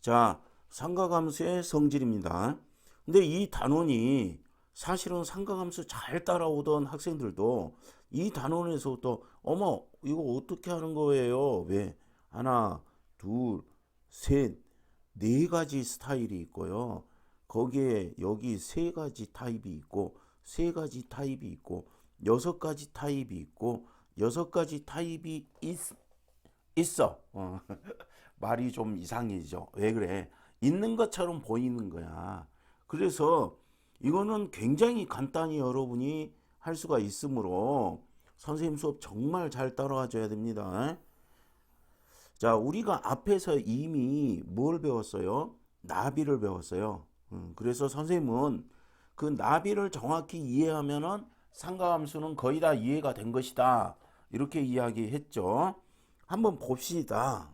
자, 상가감수의 성질입니다. 근데 이 단원이 사실은 상가감수 잘 따라오던 학생들도 이 단원에서부터 어머 이거 어떻게 하는 거예요? 왜? 하나, 둘, 셋, 네 가지 스타일이 있고요. 거기에 여기 세 가지 타입이 있고 세 가지 타입이 있고 여섯 가지 타입이 있고 여섯 가지 타입이 있어. 말이 좀 이상해지죠. 왜 그래? 있는 것처럼 보이는 거야. 그래서 이거는 굉장히 간단히 여러분이 할 수가 있으므로 선생님 수업 정말 잘 따라와 줘야 됩니다. 자, 우리가 앞에서 이미 뭘 배웠어요? 나비를 배웠어요. 그래서 선생님은 그 나비를 정확히 이해하면은 상가함수는 거의 다 이해가 된 것이다. 이렇게 이야기했죠. 한번 봅시다.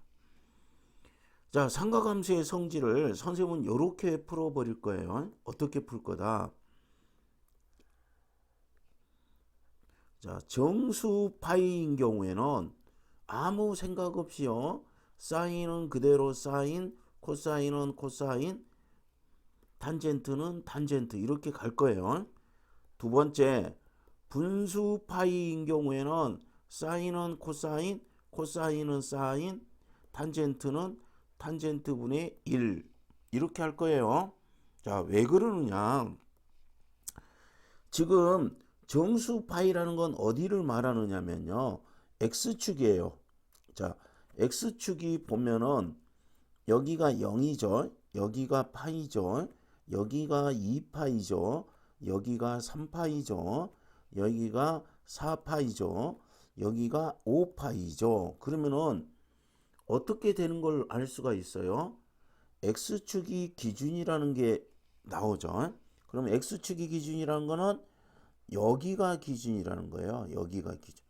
자, 상가감수의 성질을 선생님은 이렇게 풀어버릴 거예요. 어떻게 풀 거다? 자, 정수 파이인 경우에는 아무 생각 없이요. 사인은 그대로 사인, 코사인은 코사인, 탄젠트는 탄젠트 이렇게 갈 거예요. 두 번째, 분수 파이인 경우에는 사인은 코사인, 코사인은 사인, 탄젠트는 탄젠트분의 1 이렇게 할 거예요. 자, 왜 그러느냐? 지금 정수 파이라는 건 어디를 말하느냐면요. x축이에요. 자, x축이 보면은 여기가 0이죠. 여기가 파이죠. 여기가 2파이죠. 여기가 3파이죠. 여기가 4파이죠. 여기가 5파이죠. 그러면은 어떻게 되는 걸 알 수가 있어요? x축이 기준이라는 게 나오죠. 그럼 x축이 기준이라는 거는 여기가 기준이라는 거예요. 여기가 기준.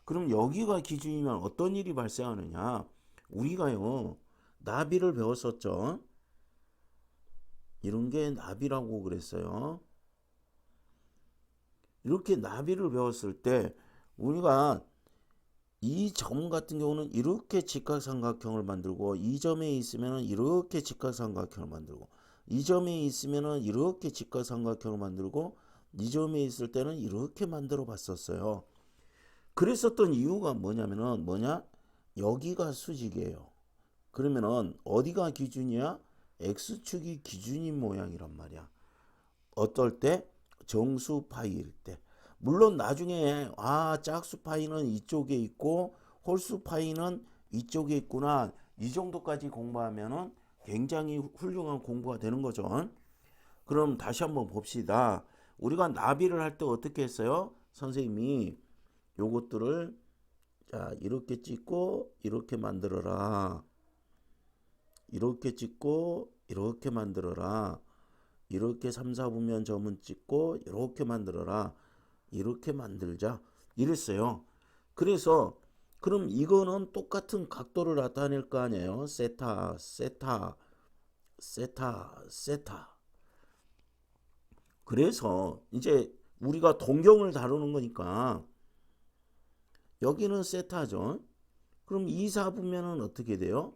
그럼 여기가 기준이면 어떤 일이 발생하느냐? 우리가요, 나비를 배웠었죠. 이런 게 나비라고 그랬어요. 이렇게 나비를 배웠을 때 우리가 이 점 같은 경우는 이렇게 직각삼각형을 만들고 이 점에 있으면 이렇게 직각삼각형을 만들고 이 점에 있으면 이렇게 직각삼각형을 만들고 이 점에 있을 때는 이렇게 만들어 봤었어요. 그랬었던 이유가 뭐냐면은 여기가 수직이에요. 그러면은 어디가 기준이야? x축이 기준인 모양이란 말이야. 어떨 때? 정수 파이일 때. 물론 나중에 짝수 파이는 이쪽에 있고 홀수 파이는 이쪽에 있구나. 이 정도까지 공부하면은 굉장히 훌륭한 공부가 되는 거죠. 그럼 다시 한번 봅시다. 우리가 나비를 할 때 어떻게 했어요? 선생님이 요것들을 자, 이렇게 찍고 이렇게 만들어라. 이렇게 찍고 이렇게 만들어라. 이렇게 3, 4분면 점은 찍고 이렇게 만들어라. 이렇게 만들자. 이랬어요. 그래서 그럼 이거는 똑같은 각도를 나타낼 거 아니에요. 세타, 세타, 세타, 세타. 그래서 이제 우리가 동경을 다루는 거니까 여기는 세타죠. 그럼 2, 4분면은 어떻게 돼요?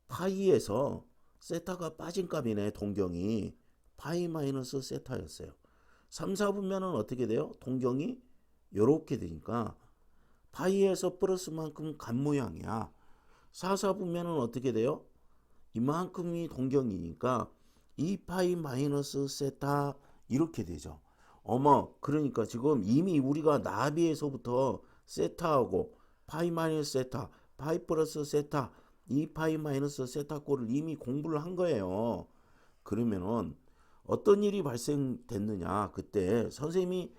파이에서 세타가 빠진 값이네. 동경이 파이 마이너스 세타였어요. 3, 4분면은 어떻게 돼요? 동경이 요렇게 되니까 파이에서 플러스만큼 간 모양이야. 4, 4분면은 어떻게 돼요? 이만큼이 동경이니까 2파이 마이너스 세타 이렇게 되죠. 어머, 그러니까 지금 이미 우리가 나비에서부터 세타하고 파이 마이너스 세타, 파이 플러스 세타, 2파이 마이너스 세타 꼴을 이미 공부를 한 거예요. 그러면은 어떤 일이 발생됐느냐? 그때 선생님이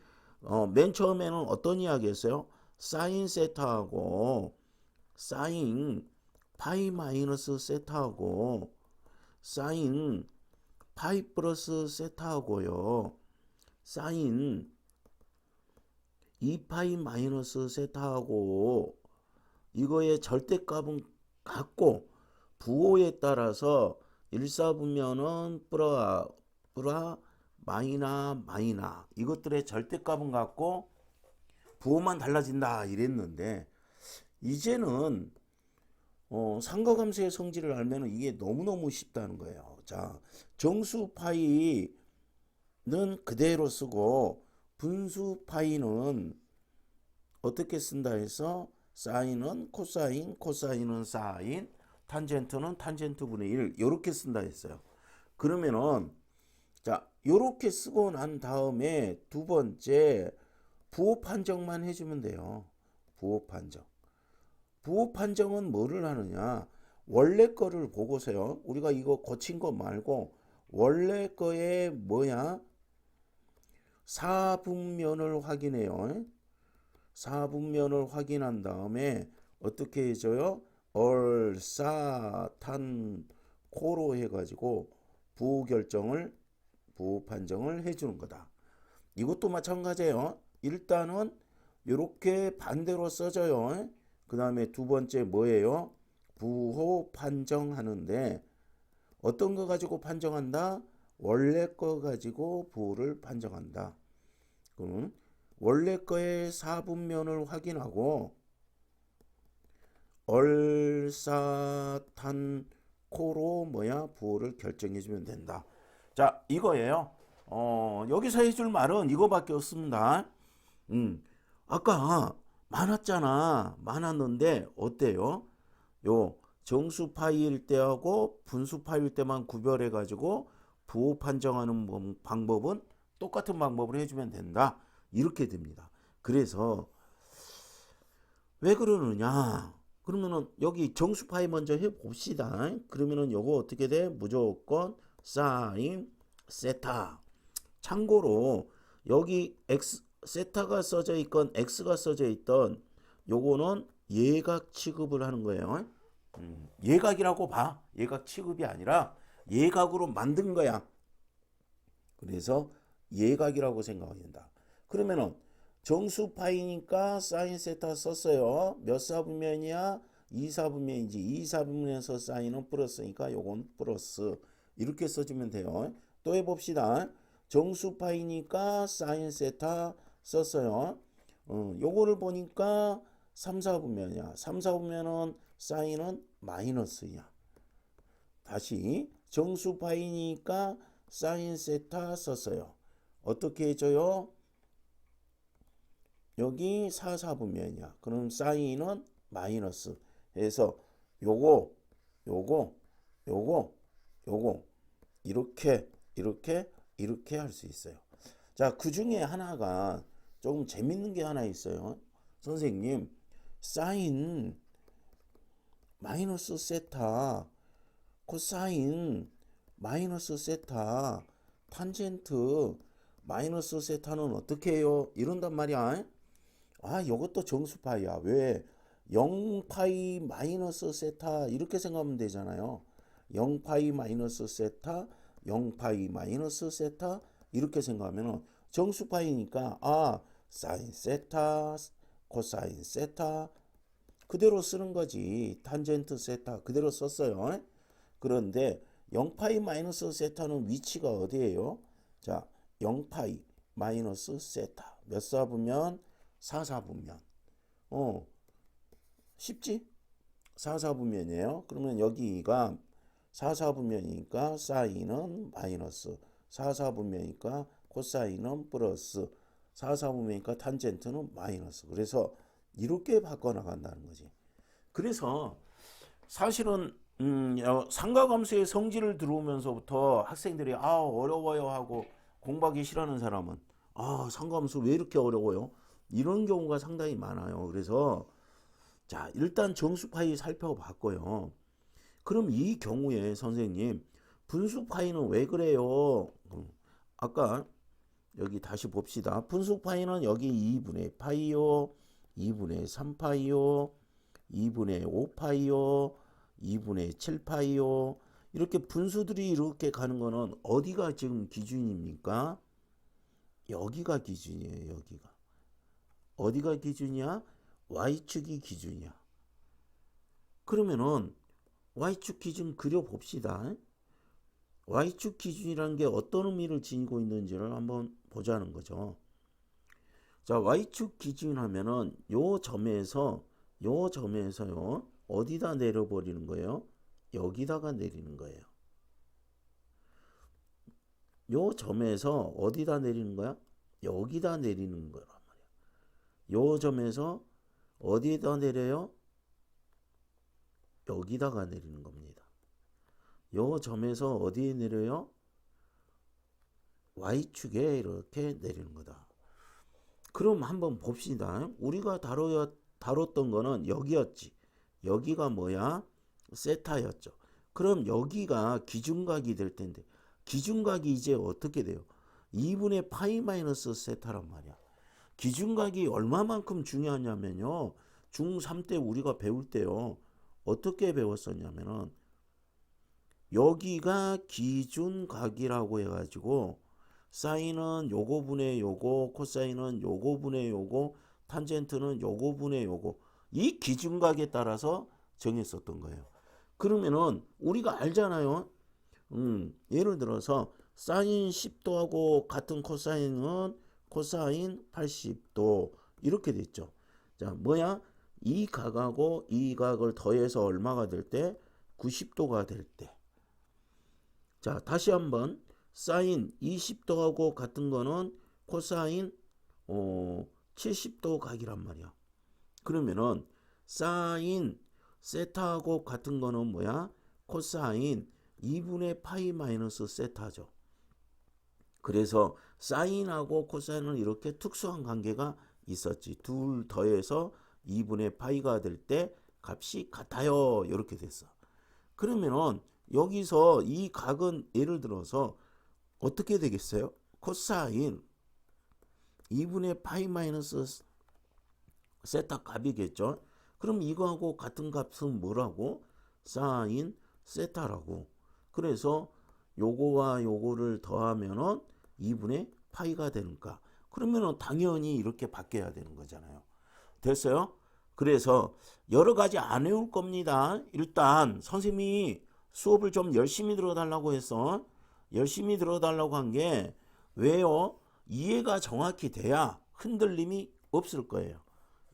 맨 처음에는 어떤 이야기 했어요? 사인 세타하고 사인 파이 마이너스 세타하고 사인 파이 플러스 세타하고요. 사인 2파이 마이너스 세타하고 이거의 절대값은 같고 부호에 따라서 1, 4분면은 뿌라 마이나 이것들의 절대값은 같고 부호만 달라진다 이랬는데 이제는 상가감수의 성질을 알면은 이게 너무너무 쉽다는 거예요. 자, 정수 파이는 그대로 쓰고 분수 파이는 어떻게 쓴다 해서 사인은 코사인, 코사인은 사인, 탄젠트는 탄젠트 분의 1 이렇게 쓴다 했어요. 그러면은 자, 요렇게 쓰고 난 다음에 두 번째 부호 판정만 해주면 돼요. 부호 판정. 부호 판정은 뭐를 하느냐? 원래 거를 보고서요. 우리가 이거 고친 거 말고 원래 거에 뭐야? 사분면을 확인해요. 사분면을 확인한 다음에 어떻게 해줘요? 얼사탄 코로 해가지고 부호 결정을 부호 판정을 해주는 거다. 이것도 마찬가지예요. 일단은 이렇게 반대로 써져요. 그 다음에 두 번째 뭐예요? 부호 판정하는데 어떤 거 가지고 판정한다? 원래 거 가지고 부호를 판정한다. 그럼 원래 거의 사분면을 확인하고 얼사탄 코로 뭐야 부호를 결정해 주면 된다. 자, 이거예요. 여기서 해줄 말은 이거밖에 없습니다. 아까 많았잖아. 많았는데 어때요? 요 정수 파이일 때하고 분수 파이일 때만 구별해 가지고 부호 판정하는 방법은 똑같은 방법으로 해주면 된다. 이렇게 됩니다. 그래서 왜 그러느냐? 그러면은 여기 정수 파이 먼저 해봅시다. 그러면은 요거 어떻게 돼? 무조건 사인 세타. 참고로 여기 x 세타가 써져 있건 x가 써져 있던 요거는 예각 취급을 하는 거예요. 예각이라고 봐. 예각 취급이 아니라 예각으로 만든 거야. 그래서 예각이라고 생각해야 된다. 그러면은 정수 파이니까 사인 세타 썼어요. 몇 사분면이야? 2사분면이지. 2사분면에서 사인은 플러스니까 요건 플러스. 이렇게 써주면 돼요. 또 해봅시다. 정수 파이니까 사인 세타 썼어요. 요거를 보니까 3사분면이야. 3사분면은 사인은 마이너스야. 다시 정수 파이니까 사인 세타 썼어요. 어떻게 해줘요? 여기 4사분면이야. 그럼 사인은 마이너스 해서 요거 이렇게 할 수 있어요. 자, 그 중에 하나가 조금 재밌는 게 하나 있어요. 선생님, 사인 마이너스 세타, 코사인 마이너스 세타, 탄젠트 마이너스 세타는 어떻게 해요? 이런단 말이야. 아, 이것도 정수파이야. 왜? 0파이 마이너스 세타 이렇게 생각하면 되잖아요. 0파이 마이너스 세타, 0파이 마이너스 세타 이렇게 생각하면 정수파이니까 사인 세타, 코사인 세타 그대로 쓰는 거지. 탄젠트 세타 그대로 썼어요. 그런데 0파이 마이너스 세타는 위치가 어디예요? 자, 0파이 마이너스 세타 몇 사분면? 4사분면. 쉽지? 4사분면이에요. 그러면 여기가 4사분면이니까 사인은 마이너스, 4사분면이니까 코사인은 플러스, 4사분면이니까 탄젠트는 마이너스. 그래서 이렇게 바꿔나간다는 거지. 그래서 사실은 상가감수의 성질을 들어오면서부터 학생들이 어려워요 하고 공부하기 싫어하는 사람은 상가감수 왜 이렇게 어려워요? 이런 경우가 상당히 많아요. 그래서 자, 일단 정수 파이 살펴봤고요. 그럼 이 경우에 선생님 분수 파이는 왜 그래요? 아까 여기 다시 봅시다. 분수 파이는 여기 2분의 파이요, 2분의 3파이요, 2분의 5파이요, 2분의 7파이요. 이렇게 분수들이 이렇게 가는 거는 어디가 지금 기준입니까? 여기가 기준이에요. 여기가. 어디가 기준이야? Y축이 기준이야. 그러면은 Y축 기준 그려봅시다. Y축 기준이라는 게 어떤 의미를 지니고 있는지를 한번 보자는 거죠. 자, Y축 기준 하면은 요 점에서요. 어디다 내려버리는 거예요? 여기다가 내리는 거예요. 요 점에서 어디다 내리는 거야? 여기다 내리는 거란 말이야. 요 점에서 어디다 내려요? 여기다가 내리는 겁니다. 요 점에서 어디에 내려요? Y축에 이렇게 내리는 거다. 그럼 한번 봅시다. 우리가 다뤘던 거는 여기였지. 여기가 뭐야? 세타였죠. 그럼 여기가 기준각이 될 텐데 기준각이 이제 어떻게 돼요? 2분의 파이 마이너스 세타란 말이야. 기준각이 얼마만큼 중요하냐면요. 중3 때 우리가 배울 때요. 어떻게 배웠었냐면은 여기가 기준각이라고 해가지고 사인은 요거 분의 요거, 코사인은 요거 분의 요거, 탄젠트는 요거 분의 요거, 이 기준각에 따라서 정했었던 거예요. 그러면은 우리가 알잖아요. 예를 들어서 사인 10도하고 같은 코사인은 코사인 80도 이렇게 됐죠. 자, 뭐야? 이 각하고 이 각을 더해서 얼마가 될 때? 90도가 될 때. 자, 다시 한번 사인 20도하고 같은 거는 코사인 70도 각이란 말이야. 그러면은 사인 세타하고 같은 거는 뭐야? 코사인 2분의 파이 마이너스 세타죠. 그래서 사인하고 코사인은 이렇게 특수한 관계가 있었지. 둘 더해서 2분의 파이가 될 때 값이 같아요. 이렇게 됐어. 그러면은 여기서 이 각은 예를 들어서 어떻게 되겠어요? 코사인 2분의 파이 마이너스 세타 값이겠죠. 그럼 이거하고 같은 값은 뭐라고? 사인 세타라고. 그래서 요거와 요거를 더하면은 2분의 파이가 되는가. 그러면은 당연히 이렇게 바뀌어야 되는 거잖아요. 됐어요? 그래서 여러 가지 안 외울 겁니다. 일단 선생님이 수업을 좀 열심히 들어달라고 해서 열심히 들어달라고 한 게 왜요? 이해가 정확히 돼야 흔들림이 없을 거예요.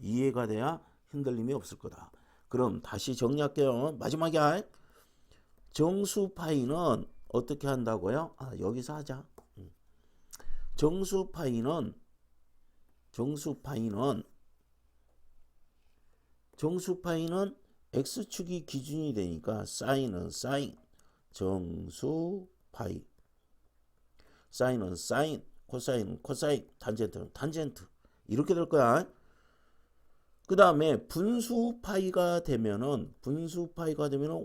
이해가 돼야 흔들림이 없을 거다. 그럼 다시 정리할게요. 마지막에 정수 파이는 어떻게 한다고요? 여기서 하자. 정수 파이는 x축이 기준이 되니까 사인은 사인 정수 파이, 사인은 사인, 코사인은 코사인, 탄젠트는 탄젠트 이렇게 될 거야. 그 다음에 분수 파이가 되면은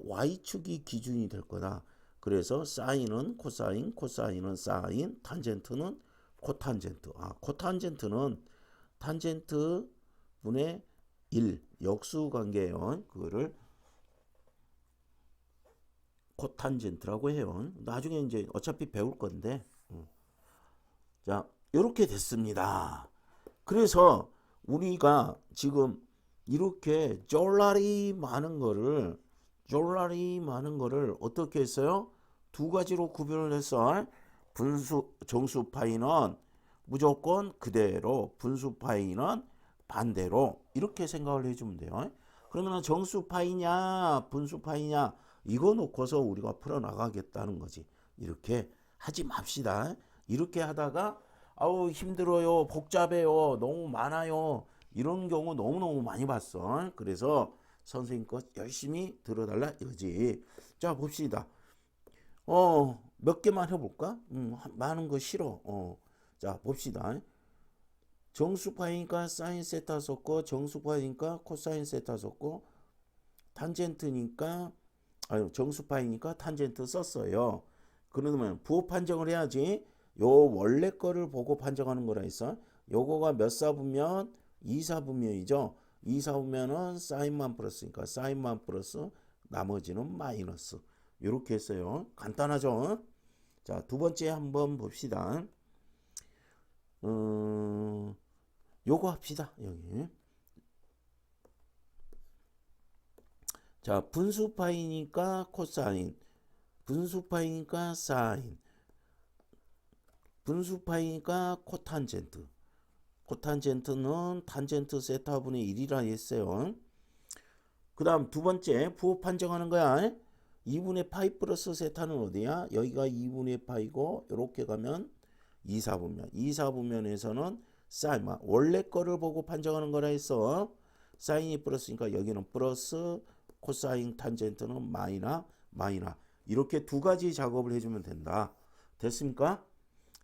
y축이 기준이 될 거다. 그래서 사인은 코사인, 코사인은 사인, 탄젠트는 코탄젠트. 코탄젠트는 탄젠트 분의 1 역수 관계예요. 그거를 코탄젠트라고 해요. 나중에 이제 어차피 배울 건데. 자, 이렇게 됐습니다. 그래서 우리가 지금 이렇게 쫄라리 많은 거를 어떻게 했어요? 두 가지로 구별을 해서 정수 파이는 무조건 그대로, 분수 파이는 반대로 이렇게 생각을 해주면 돼요. 그러면 정수 파이냐 분수 파이냐 이거 놓고서 우리가 풀어나가겠다는 거지. 이렇게 하지 맙시다. 이렇게 하다가 아우 힘들어요, 복잡해요, 너무 많아요, 이런 경우 너무너무 많이 봤어. 그래서 선생님 것 열심히 들어달라 이거지. 자, 봅시다. 몇 개만 해볼까? 많은 거 싫어. 자, 봅시다. 정수파이니까 사인 세타 썼고, 정수파이니까 코사인 세타 썼고, 탄젠트니까 정수파이니까 탄젠트 썼어요. 그러면 부호 판정을 해야지. 요 원래 거를 보고 판정하는 거라 했어. 요거가 몇 사분면? 2사분면이죠. 2사분면은 사인만 플러스니까 사인만 플러스 나머지는 마이너스. 이렇게 했어요. 간단하죠? 자, 두 번째 한번 봅시다. 요거 합시다. 여기. 자, 분수파이니까 코사인, 분수파이니까 사인, 분수파이니까 코탄젠트. 코탄젠트는 탄젠트 세타분의 1이라 했어요. 그 다음 두 번째 부호 판정하는 거야. 2분의 파이 플러스 세타는 어디야? 여기가 2분의 파이고 이렇게 가면 2, 4분면. 2, 4분면에서는 사인, 원래 거를 보고 판정하는 거라 했어. 사인이 플러스니까 여기는 플러스, 코사인 탄젠트는 마이너. 이렇게 두 가지 작업을 해주면 된다. 됐습니까?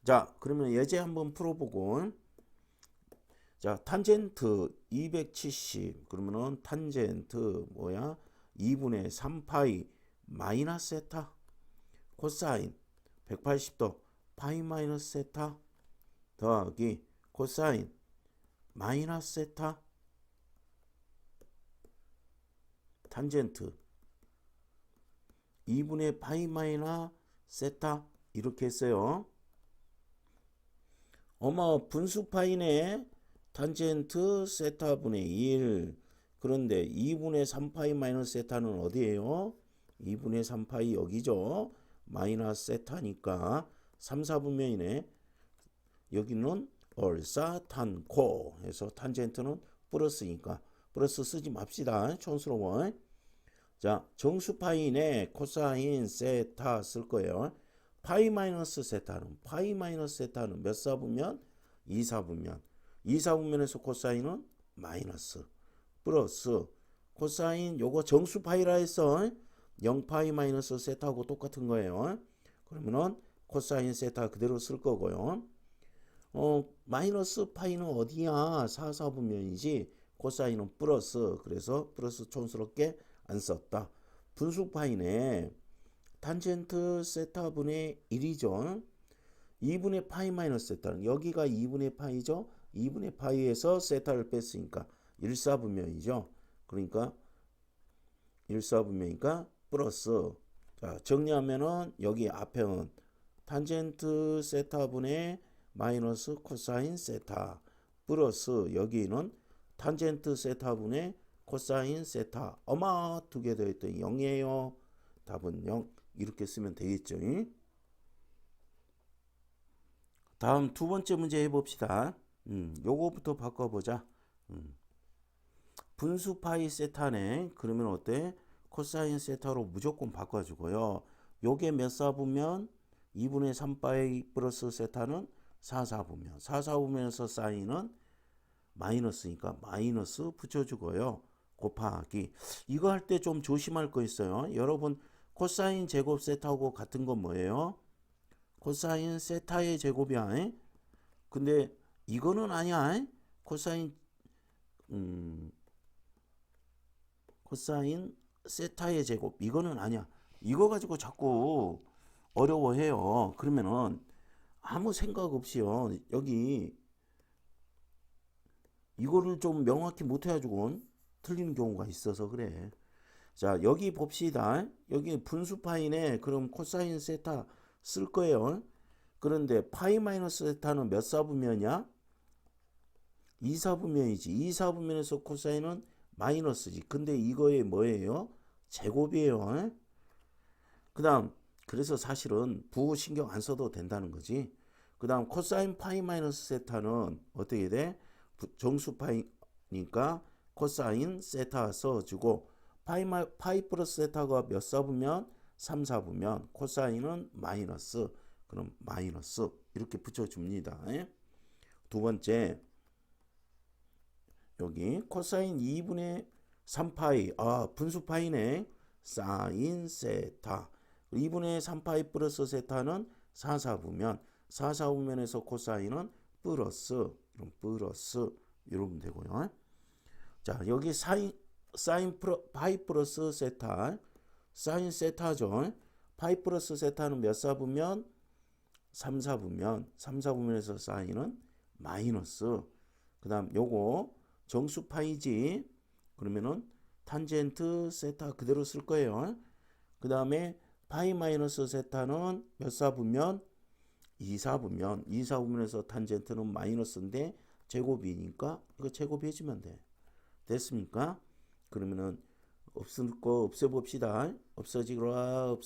자, 그러면 예제 한번 풀어보고. 자, 탄젠트 270. 그러면은 탄젠트 뭐야? 2분의 3파이 마이너스 세타. 코사인 180도 파이 마이너스 세타 더하기 코사인 마이너스 세타 탄젠트 2분의 파이 마이너스 세타 이렇게 했어요. 분수 파이네. 탄젠트 세타분의 1. 그런데 2분의 3파이 마이너스 세타는 어디예요? 2분의 3파이 여기죠. 마이너스 세타니까 3, 4분면이네. 여기는 얼싸탄코 해서 탄젠트는 플러스니까 플러스 쓰지 맙시다. 촌스러워. 자, 정수파이네. 코사인 세타 쓸 거예요. 파이 마이너스 세타는 몇 사분면? 2, 4분면. 2, 4분면에서 코사인은 마이너스 플러스 코사인 요거 정수파이라 해서 0파이 마이너스 세타하고 똑같은 거예요. 그러면은 코사인 세타 그대로 쓸 거고요. 마이너스 파이는 어디야? 4, 4분면이지 코사인은 플러스. 그래서 플러스 촌스럽게 안 썼다. 분수 파이네. 탄젠트 세타분의 1이죠. 2분의 파이 마이너스 세타는 여기가 2분의 파이죠. 2분의 파이에서 세타를 뺐으니까 1사분면이죠. 그러니까 1사분면이니까 플러스. 자, 정리하면은 여기 앞에는 탄젠트 세타분의 마이너스 코사인 세타 플러스 여기는 탄젠트 세타분의 코사인 세타. 두 개 더했더니 0이에요. 답은 0. 이렇게 쓰면 되겠죠. 다음 두 번째 문제 해봅시다. 요거부터 바꿔보자. 분수 파이 세타네. 그러면 어때? 코사인 세타로 무조건 바꿔주고요. 요게 몇 사분면? 2분의 3파이 플러스 세타는 4, 4분면. 4, 4분면에서 사인은 마이너스니까 마이너스 붙여주고요. 곱하기. 이거 할 때 좀 조심할 거 있어요. 여러분 코사인 제곱 세타하고 같은 건 뭐예요? 코사인 세타의 제곱이야. 근데 이거는 아니야. 코사인 코사인 세타의 제곱 이거는 아니야. 이거 가지고 자꾸 어려워해요. 그러면은 아무 생각 없이요. 여기 이거를 좀 명확히 못 해가지고 틀리는 경우가 있어서 그래. 자, 여기 봅시다. 여기 분수 파이네. 그럼 코사인 세타 쓸 거예요. 그런데 파이 마이너스 세타는 몇 사분면이야? 2, 4분면이지. 2, 4분면에서 코사인은 마이너스지. 근데 이거에 뭐예요? 제곱이에요. 그 다음 그래서 사실은 부호 신경 안 써도 된다는 거지. 그 다음 코사인 파이 마이너스 세타는 어떻게 돼? 정수 파이니까 코사인 세타 써주고 파이 플러스 세타가 몇 사분면? 3, 4분면. 코사인은 마이너스. 그럼 마이너스 이렇게 붙여줍니다. 두 번째 여기 코사인 2분의 3파이 분수 파이네. 사인 세타 2분의 3파이 플러스 세타는 4, 4분면. 4, 4분면에서 코사인은 플러스. 이런 플러스 이러면 되고요. 자, 여기 사인 파이 플러스 세타 사인 세타죠. 파이 플러스 세타는 몇 사분면? 3, 4분면. 3, 4분면에서 사인은 마이너스. 그 다음 요거 정수 파이지. 그러면은 탄젠트 세타 그대로 쓸 거예요. 그 다음에 파이 마이너스 세타는 몇 사분면? 2, 4분면. 2, 4분면에서 탄젠트는 마이너스인데 제곱이니까 이거 제곱해주면 돼. 됐습니까? 그러면은 없을 거 없애봅시다. 없어져라.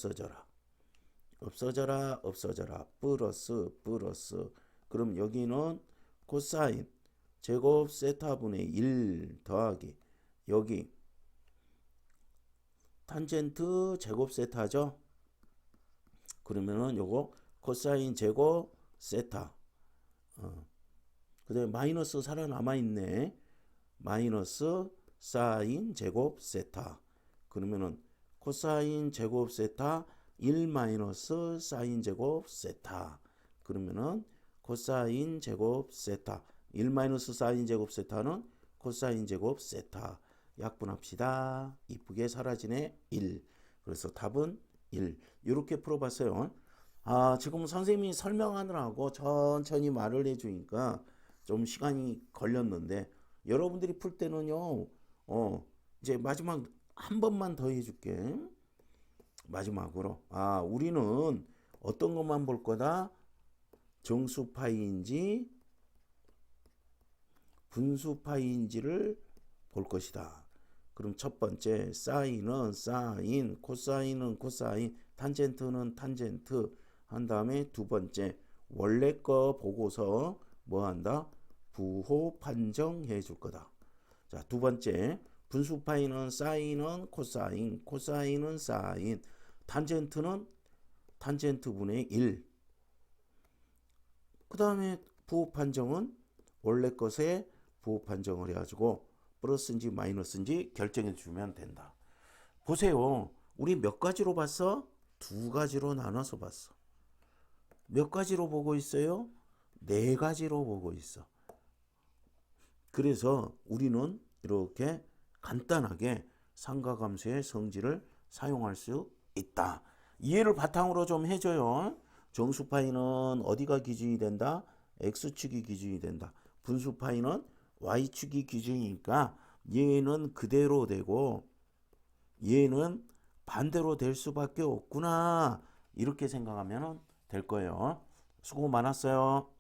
플러스. 그럼 여기는 코사인 제곱 세타분의 1 더하기 여기 탄젠트 제곱 세타죠. 그러면은 요거 코사인 제곱 세타. 그 다음에 마이너스 살아남아 있네. 마이너스 사인 제곱 세타. 그러면은 코사인 제곱 세타 1 마이너스 사인 제곱 세타. 그러면은 코사인 제곱 세타 1 마이너스 사인 제곱 세타는 코사인 제곱 세타. 약분합시다. 이쁘게 사라지네. 1. 그래서 답은 1. 이렇게 풀어봤어요. 지금 선생님이 설명하느라고 천천히 말을 해주니까 좀 시간이 걸렸는데 여러분들이 풀 때는요. 이제 마지막 한 번만 더 해줄게. 마지막으로 우리는 어떤 것만 볼 거다? 정수파인지 분수파인지를 볼 것이다. 그럼 첫 번째 사인은 사인, 코사인은 코사인, 탄젠트는 탄젠트 한 다음에 두 번째 원래 거 보고서 뭐 한다? 부호 판정해 줄 거다. 자, 두 번째 분수파인은 사인은 코사인, 코사인은 사인, 탄젠트는 탄젠트분의 1. 그 다음에 부호 판정은 원래 것에 부호 판정을 해가지고 플러스인지 마이너스인지 결정해 주면 된다. 보세요. 우리 몇 가지로 봤어? 두 가지로 나눠서 봤어. 몇 가지로 보고 있어요? 네 가지로 보고 있어. 그래서 우리는 이렇게 간단하게 삼각함수의 성질을 사용할 수 있다. 이해를 바탕으로 좀 해줘요. 정수파이는 어디가 기준이 된다? X축이 기준이 된다. 분수파이는 Y축이 기준이니까 얘는 그대로 되고 얘는 반대로 될 수밖에 없구나. 이렇게 생각하면 될 거예요. 수고 많았어요.